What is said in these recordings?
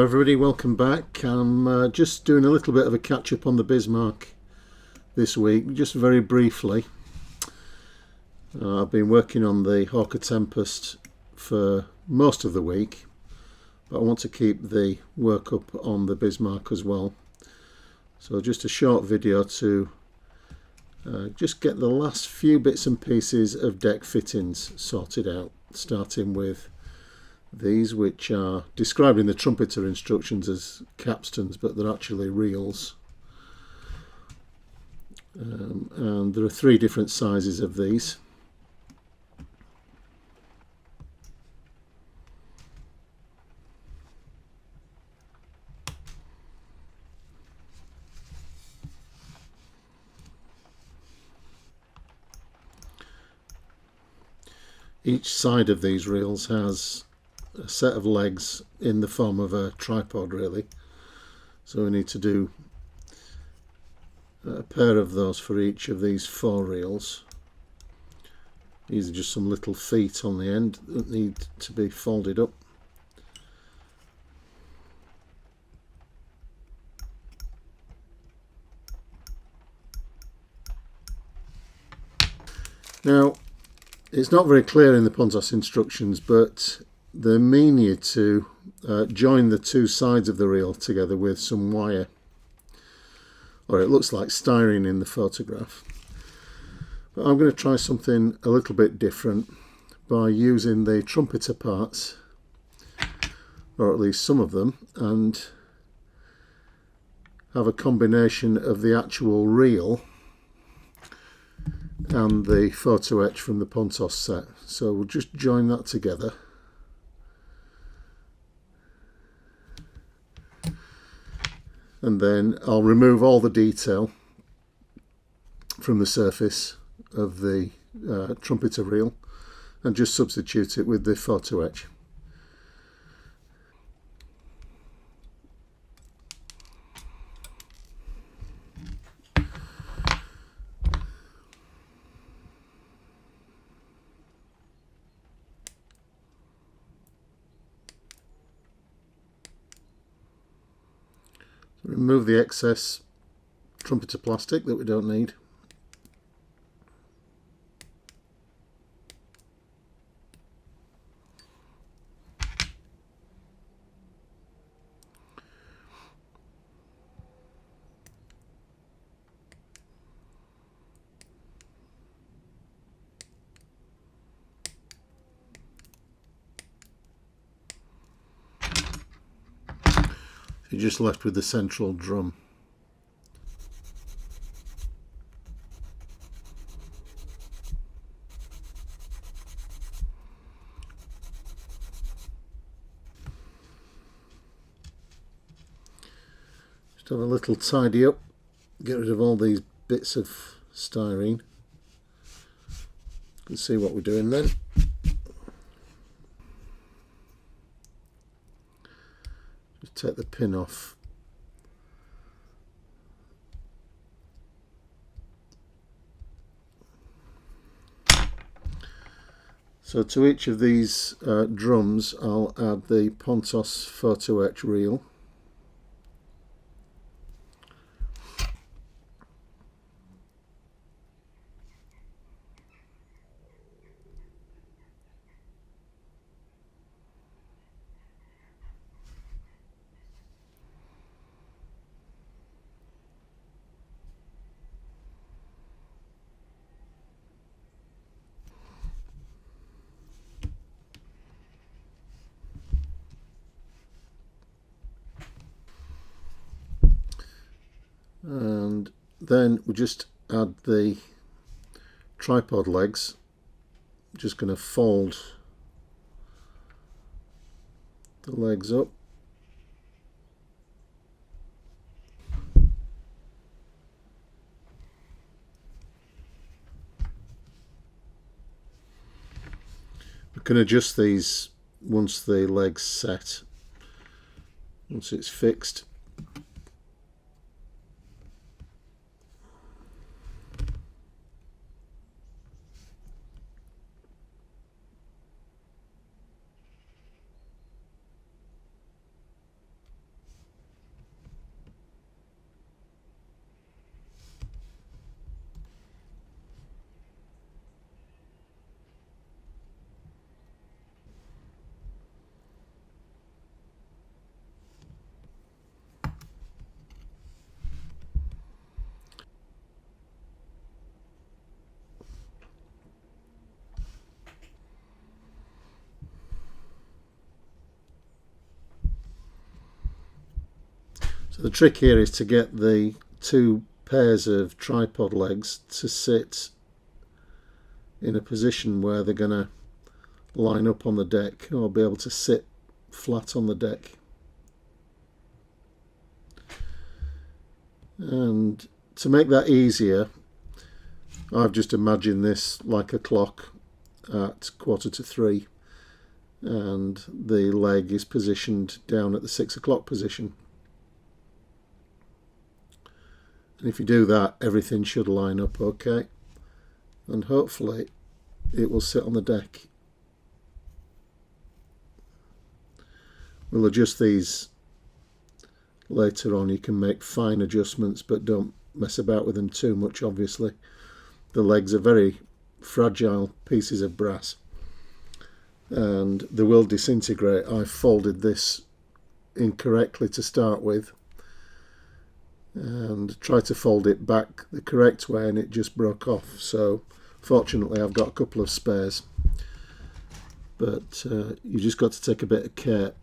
Hello everybody, welcome back. I'm just doing a little bit of a catch up on the Bismarck this week, just very briefly. I've been working on the Hawker Tempest for most of the week, but I want to keep the work up on the Bismarck as well. So just a short video to just get the last few bits and pieces of deck fittings sorted out, starting with these, which are described in the Trumpeter instructions as capstans, but they're actually reels. And there are three different sizes of these. Each side of these reels has a set of legs in the form of a tripod, really. So we need to do a pair of those for each of these four reels. These are just some little feet on the end that need to be folded up. Now, it's not very clear in the Pontos instructions, but they mean you to join the two sides of the reel together with some wire, or it looks like styrene in the photograph. But I'm going to try something a little bit different by using the Trumpeter parts, or at least some of them, and have a combination of the actual reel and the photo etch from the Pontos set. So we'll just join that together. And then I'll remove all the detail from the surface of the Trumpeter reel and just substitute it with the photo etch. Remove the excess Trumpeter plastic that we don't need. You're just left with the central drum. Just have a little tidy up, get rid of all these bits of styrene. You can see what we're doing then. Just take the pin off. So to each of these drums I'll add the Pontos photo etch reel. And then we just add the tripod legs. Just going to fold the legs up. We can adjust these once the legs set, once it's fixed. So the trick here is to get the two pairs of tripod legs to sit in a position where they're going to line up on the deck, or be able to sit flat on the deck. And to make that easier, I've just imagined this like a clock at 2:45, and the leg is positioned down at the 6 o'clock position. And if you do that, everything should line up okay, and hopefully it will sit on the deck. We'll adjust these later on. You can make fine adjustments, but don't mess about with them too much, obviously. The legs are very fragile pieces of brass and they will disintegrate. I folded this incorrectly to start with and tried to fold it back the correct way, and it just broke off. So fortunately I've got a couple of spares, but you just got to take a bit of care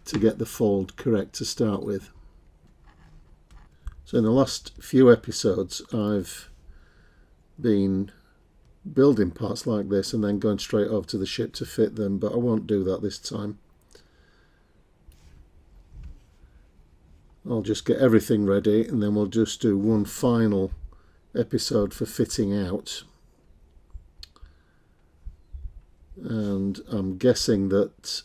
to get the fold correct to start with. So in the last few episodes I've been building parts like this and then going straight over to the ship to fit them, but I won't do that this time. I'll just get everything ready and then we'll just do one final episode for fitting out. And I'm guessing that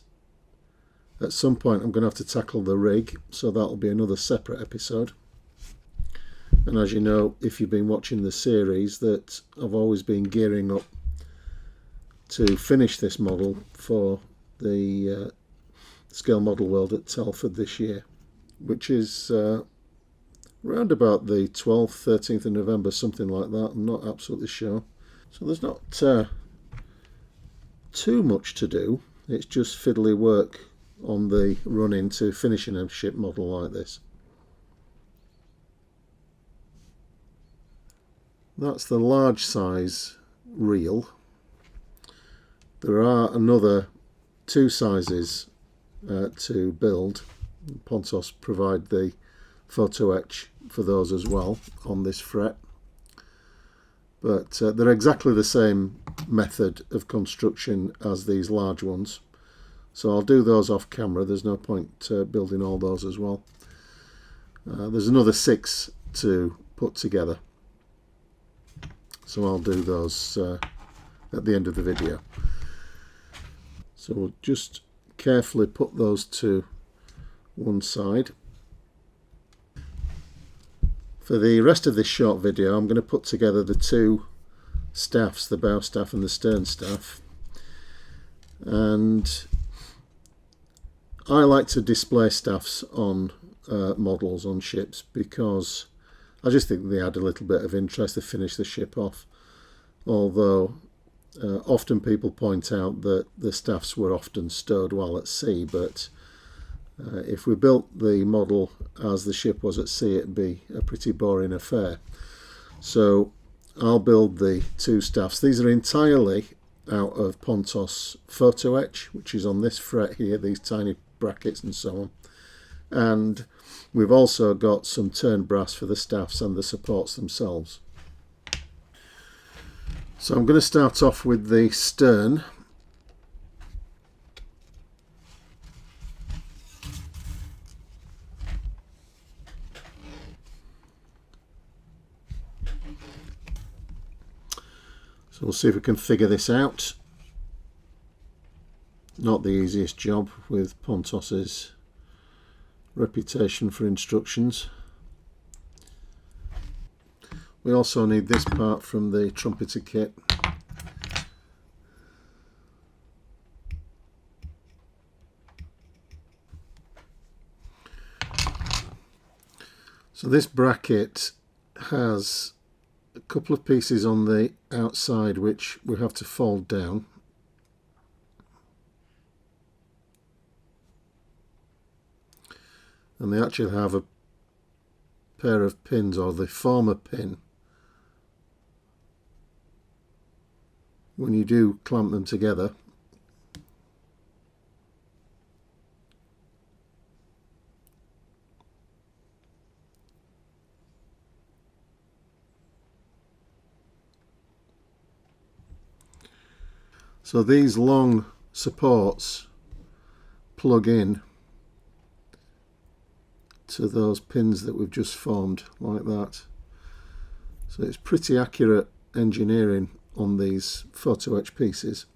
at some point I'm going to have to tackle the rig, so that'll be another separate episode. And as you know, if you've been watching the series, that I've always been gearing up to finish this model for the Scale Model World at Telford this year, which is around about the 12th, 13th of November, something like that. I'm not absolutely sure. So there's not too much to do. It's just fiddly work on the run into finishing a ship model like this. That's the large size reel. There are another two sizes to build. Pontos provide the photo etch for those as well on this fret, but they're exactly the same method of construction as these large ones, so I'll do those off camera. There's no point building all those as well. There's another 6 to put together, so I'll do those at the end of the video. So we'll just carefully put those to one side. For the rest of this short video, I'm going to put together the two staffs, the bow staff and the stern staff, and I like to display staffs on models on ships because I just think they add a little bit of interest to finish the ship off, although often people point out that the staffs were often stowed while at sea, but if we built the model as the ship was at sea, it'd be a pretty boring affair. So I'll build the two staffs. These are entirely out of Pontos photo etch, which is on this fret here, these tiny brackets and so on. And we've also got some turned brass for the staffs and the supports themselves. So I'm going to start off with the stern. So we'll see if we can figure this out. Not the easiest job with Pontos's reputation for instructions. We also need this part from the Trumpeter kit. So this bracket has a couple of pieces on the outside which we have to fold down. And they actually have a pair of pins, or they form a pin. When you do clamp them together, So these long supports plug in to those pins that we've just formed like that. So it's pretty accurate engineering on these photo etch pieces.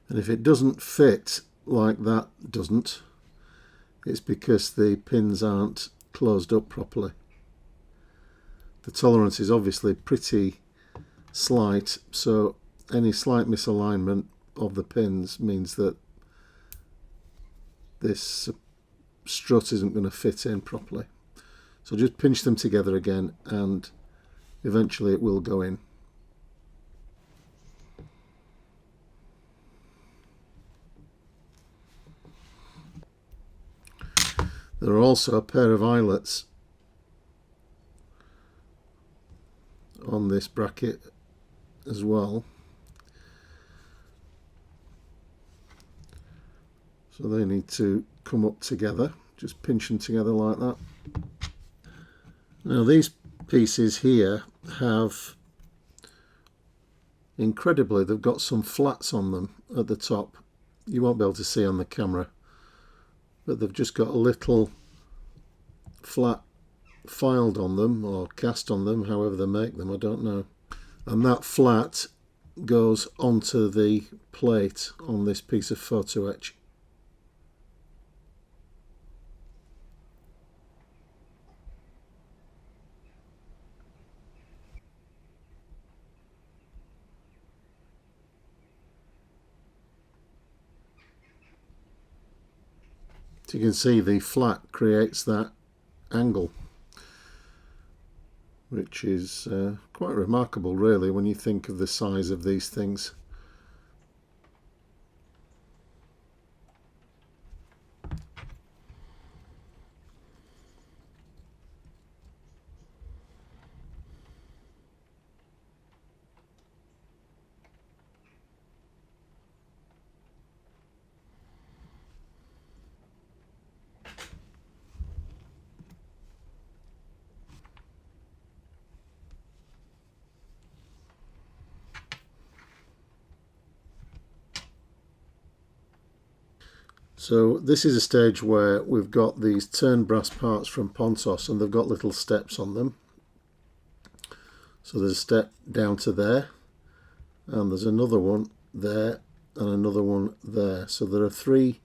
And if it doesn't fit like that doesn't, it's because the pins aren't closed up properly. The tolerance is obviously pretty slight, so any slight misalignment of the pins means that this strut isn't going to fit in properly. So just pinch them together again and eventually it will go in. There are also a pair of eyelets on this bracket as well. So they need to come up together. Just pinch them together like that. Now these pieces here have, incredibly, they've got some flats on them at the top. You won't be able to see on the camera, but they've just got a little flat filed on them or cast on them, however they make them, I don't know. And that flat goes onto the plate on this piece of photo etch. So you can see the flat creates that angle, which is quite remarkable really when you think of the size of these things. So this is a stage where we've got these turn brass parts from Pontos and they've got little steps on them. So there's a step down to there, and there's another one there and another one there. So there are 3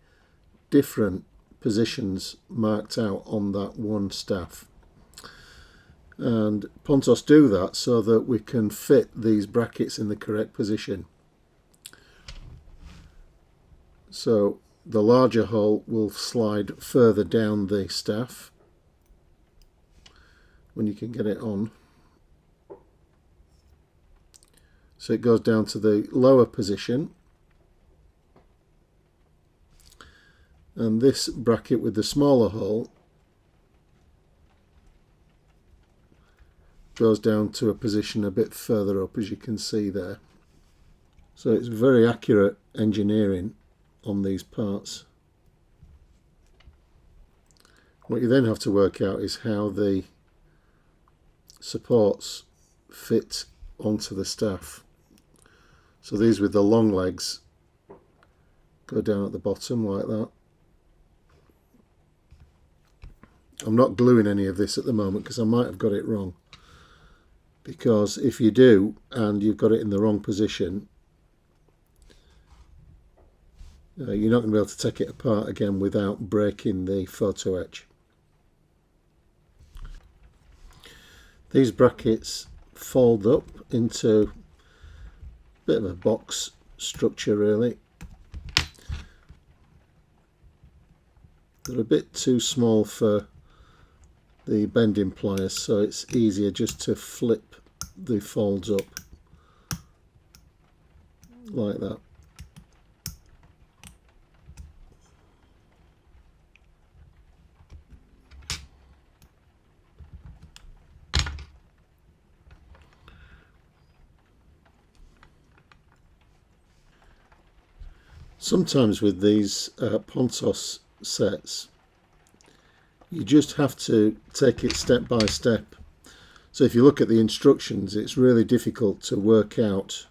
different positions marked out on that one staff. And Pontos do that so that we can fit these brackets in the correct position. So the larger hole will slide further down the staff when you can get it on. So it goes down to the lower position, and this bracket with the smaller hole goes down to a position a bit further up, as you can see there. So it's very accurate engineering on these parts. What you then have to work out is how the supports fit onto the staff. So these with the long legs go down at the bottom like that. I'm not gluing any of this at the moment because I might have got it wrong. Because if you do and you've got it in the wrong position, you're not going to be able to take it apart again without breaking the photo etch. These brackets fold up into a bit of a box structure really. They're a bit too small for the bending pliers, so it's easier just to flip the folds up like that. Sometimes with these Pontos sets, you just have to take it step by step. So if you look at the instructions, it's really difficult to work out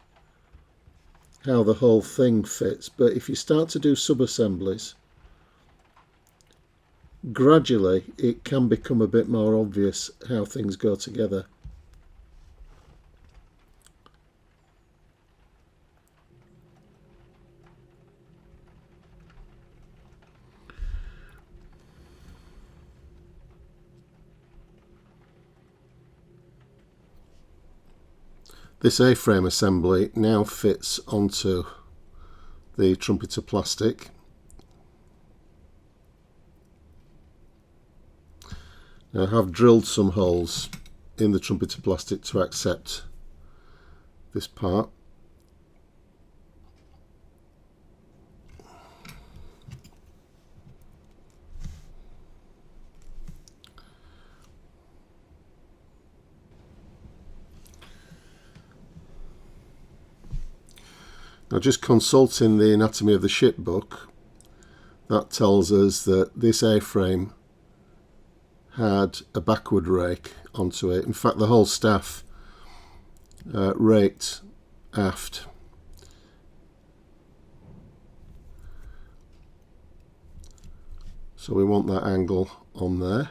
how the whole thing fits. But if you start to do sub-assemblies, gradually it can become a bit more obvious how things go together. This A-frame assembly now fits onto the Trumpeter plastic. Now I have drilled some holes in the Trumpeter plastic to accept this part. Now, just consulting the anatomy of the ship book, that tells us that this A-frame had a backward rake onto it. In fact, the whole staff raked aft. So we want that angle on there.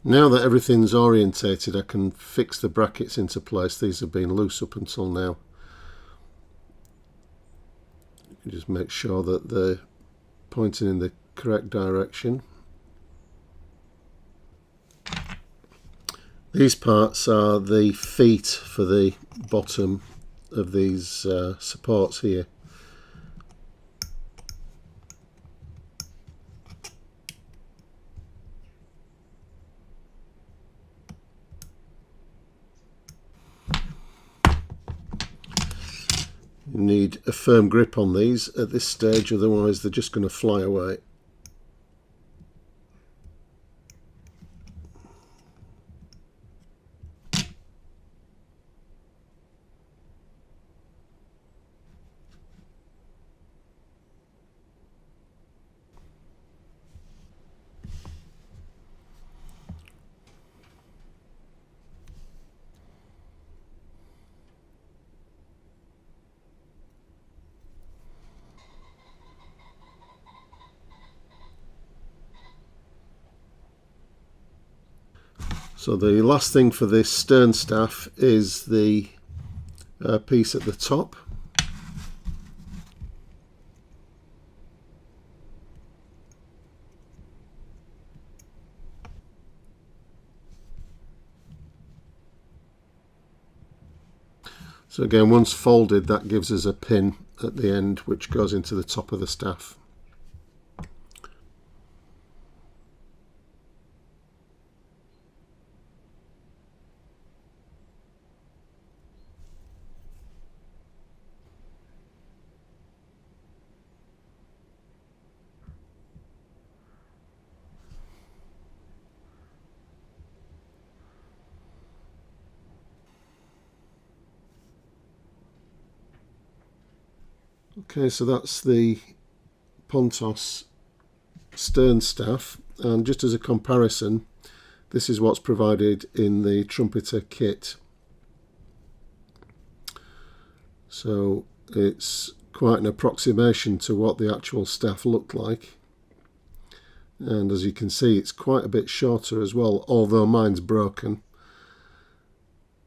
Now that everything's orientated, I can fix the brackets into place. These have been loose up until now. You can just make sure that they're pointing in the correct direction. These parts are the feet for the bottom of these supports here. You need a firm grip on these at this stage, otherwise they're just going to fly away. So the last thing for this stern staff is the piece at the top. So again, once folded, that gives us a pin at the end which goes into the top of the staff. Okay, so that's the Pontos stern staff, and just as a comparison, this is what's provided in the Trumpeter kit. So it's quite an approximation to what the actual staff looked like, and as you can see, it's quite a bit shorter as well, although mine's broken.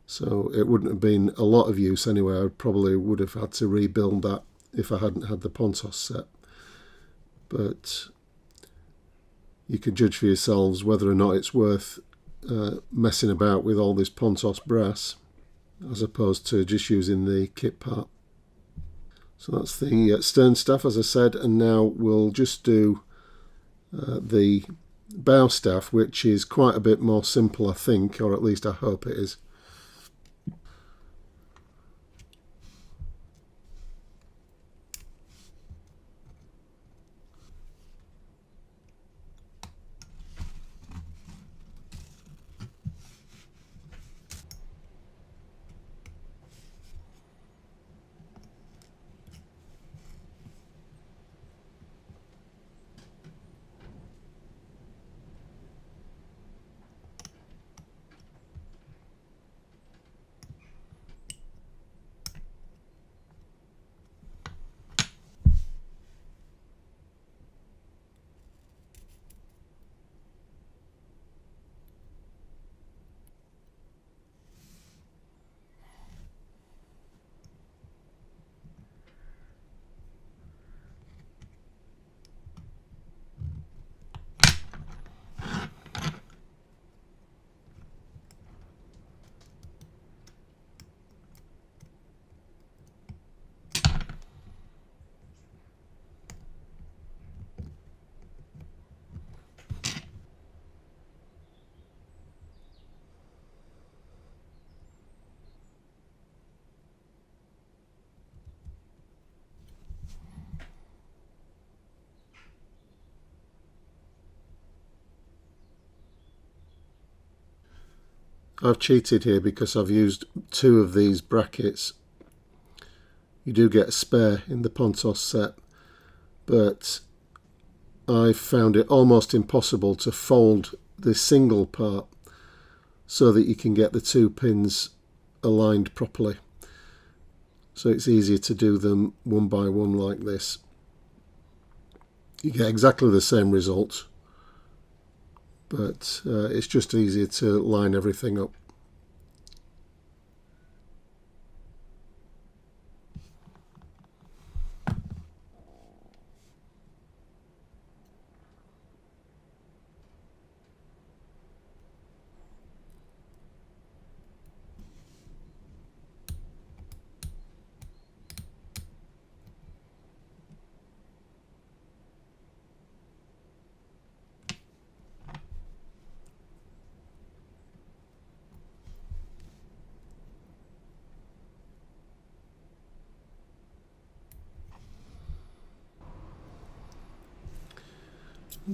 So it wouldn't have been a lot of use anyway. I probably would have had to rebuild that if I hadn't had the Pontos set. But you can judge for yourselves whether or not it's worth messing about with all this Pontos brass as opposed to just using the kit part. So that's the stern staff, as I said, and now we'll just do the bow staff, which is quite a bit more simple, I think, or at least I hope it is. I've cheated here because I've used 2 of these brackets. You do get a spare in the Pontos set, but I've found it almost impossible to fold the single part so that you can get the 2 pins aligned properly. So it's easier to do them one by one like this. You get exactly the same result, but it's just easier to line everything up.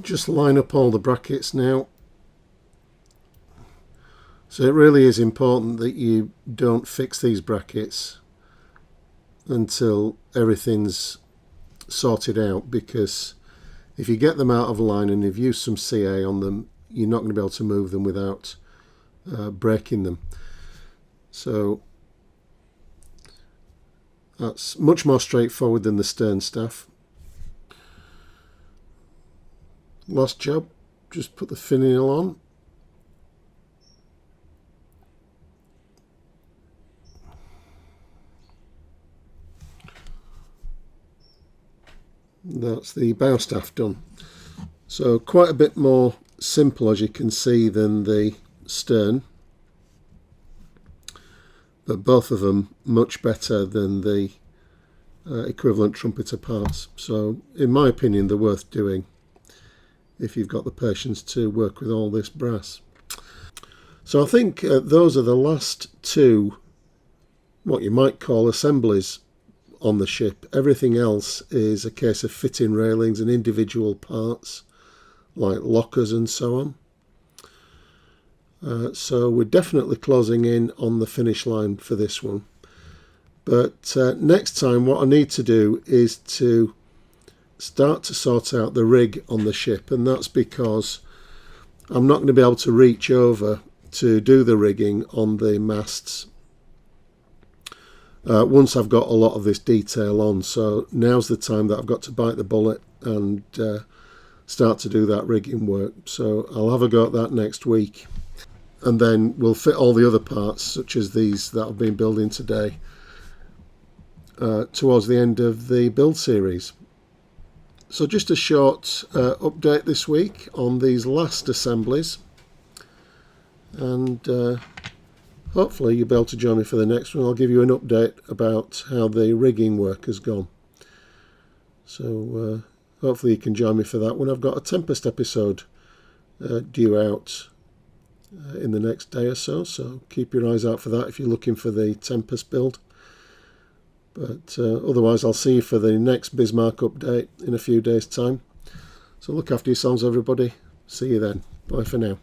Just line up all the brackets now. So it really is important that you don't fix these brackets until everything's sorted out, because if you get them out of line and you've used some CA on them, you're not going to be able to move them without breaking them. So that's much more straightforward than the stern staff. Last job, just put the finial on. That's the bow staff done. So quite a bit more simple, as you can see, than the stern, but both of them much better than the equivalent trumpeter parts. So in my opinion, they're worth doing if you've got the patience to work with all this brass. So I think those are the last 2, what you might call assemblies on the ship. Everything else is a case of fitting railings and individual parts like lockers and so on. So we're definitely closing in on the finish line for this one. But next time what I need to do is to start to sort out the rig on the ship, and that's because I'm not going to be able to reach over to do the rigging on the masts once I've got a lot of this detail on. So now's the time that I've got to bite the bullet and start to do that rigging work. So I'll have a go at that next week. and then we'll fit all the other parts, such as these that I've been building today, towards the end of the build series. So just a short update this week on these last assemblies, and hopefully you'll be able to join me for the next one. I'll give you an update about how the rigging work has gone. So hopefully you can join me for that one. I've got a Tempest episode due out in the next day or so, so keep your eyes out for that if you're looking for the Tempest build. But otherwise, I'll see you for the next Bismarck update in a few days' time. So look after yourselves, everybody. See you then. Bye for now.